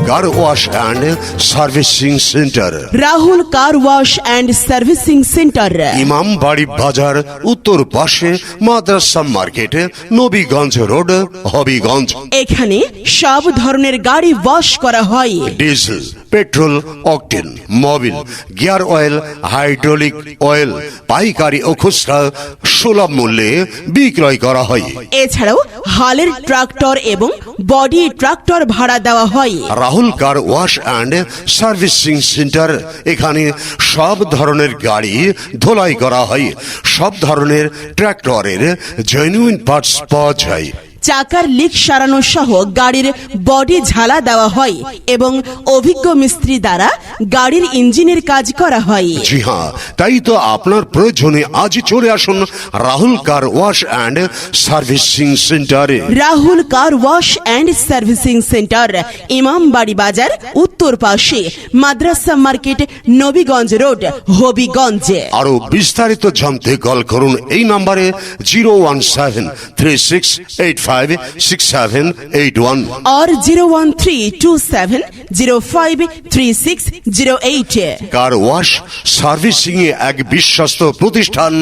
Car wash and servicing centre, Rahul car wash and servicing centre, Imambari বাজার, উত্তর পাশে মাদ্রাসা মার্কেট, নবীগঞ্জ রোড, হবিগঞ্জ। এখানে সব ধরনের গাড়ি ওয়াশ করা হয়। Diesel, petrol, octane, Mobil, gear oil, hydraulic oil পাইকারি ও খুচরা সুলভ মূল্যে বিক্রয় করা হয়। এছাড়াও হালের ট্রাক্টর এবং বডি ট্রাক্টর ভাড়া দেওয়া হয়। Rahul car wash and servicing centre, এখানে সব ধরনের গাড়ি ধোলাই করা হয়। সব ধরনের ট্রাক্টরের জেনুইন পার্টস পাওয়া যায়। চাকার লিক সারানো সহ গাড়ির বডি ঝালা দেওয়া হয় এবং অভিজ্ঞ মিস্ত্রি দ্বারা গাড়ির ইঞ্জিনের কাজ করা হয়। জি হ্যাঁ, তাই তো আপনার প্রয়োজনে আজ চলে আসুন Rahul car wash and servicing সেন্টারে। Rahul car wash and servicing centre, Imambari বাজার, উত্তর পাশে মাদ্রাসা মার্কেট, নবীগঞ্জ রোড, হবিগঞ্জ। আরো বিস্তারিত জানতে কল করুন এই নম্বরে 01736856781 और 01327053608। কার ওয়াশ সার্ভিসিং এ এক বিশ্বস্ত প্রতিষ্ঠান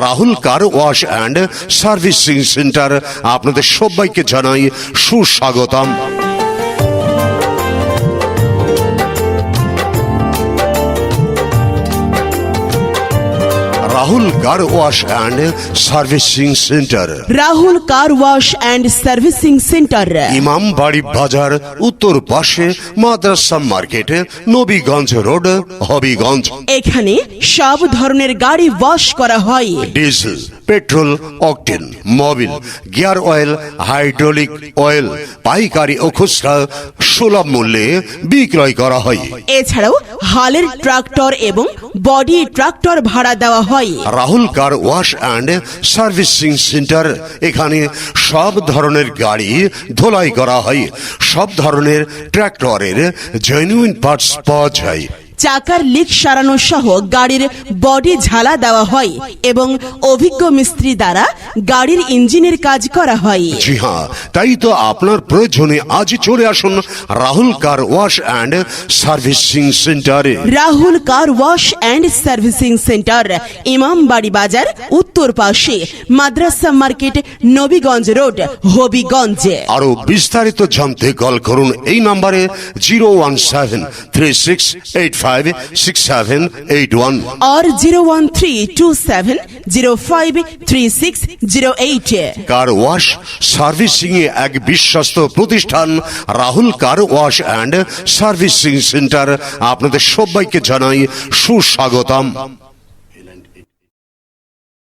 Rahul car wash and servicing centre আপনাদের সবাইকে জানাই সুস্বাগতম। Rahul car wash and servicing centre, Rahul car wash and servicing centre, Imambari বাজার, উত্তর পাশে মাদ্রাসা মার্কেট, নবীগঞ্জ রোড, হবিগঞ্জ। এখানে সব ধরনের গাড়ি ওয়াশ করা হয়। Diesel, petrol, octane, Mobil, gear oil, hydraulic oil পাইকারি ও খুচরা সুলভ মূল্যে বিক্রয় করা হয়। এছাড়াও হালের ট্রাক্টর এবং বডি ট্রাক্টর ভাড়া দেওয়া হয়। Rahul car wash and servicing centre, এখানে সব ধরনের গাড়ি ধোলাই করা হয়। সব ধরনের ট্রাক্টরের জেনুইন পার্টস পাওয়া যায়। চাকার লিক সারানো সহ গাড়ির বডি ঝালা দেওয়া হয় এবং অভিজ্ঞ মিস্ত্রি দ্বারা গাড়ির ইঞ্জিনের কাজ করা হয়। জি হ্যাঁ, তাই তো আপনার প্রয়োজনে আজ চলে আসুন Rahul car wash and servicing সেন্টারে। Rahul car wash and servicing centre, Imambari বাজার, উত্তর পাশে মাদ্রাসা মার্কেট, নবীগঞ্জ রোড, হবিগঞ্জ। আরো বিস্তারিত জানতে কল করুন এই নম্বরে 01736856781 और 01327053608। কার ওয়াশ সার্ভিসিং এ এক বিশ্বস্ত প্রতিষ্ঠান Rahul car wash and servicing centre আপনাদের সবাইকে জানাই সুস্বাগতম।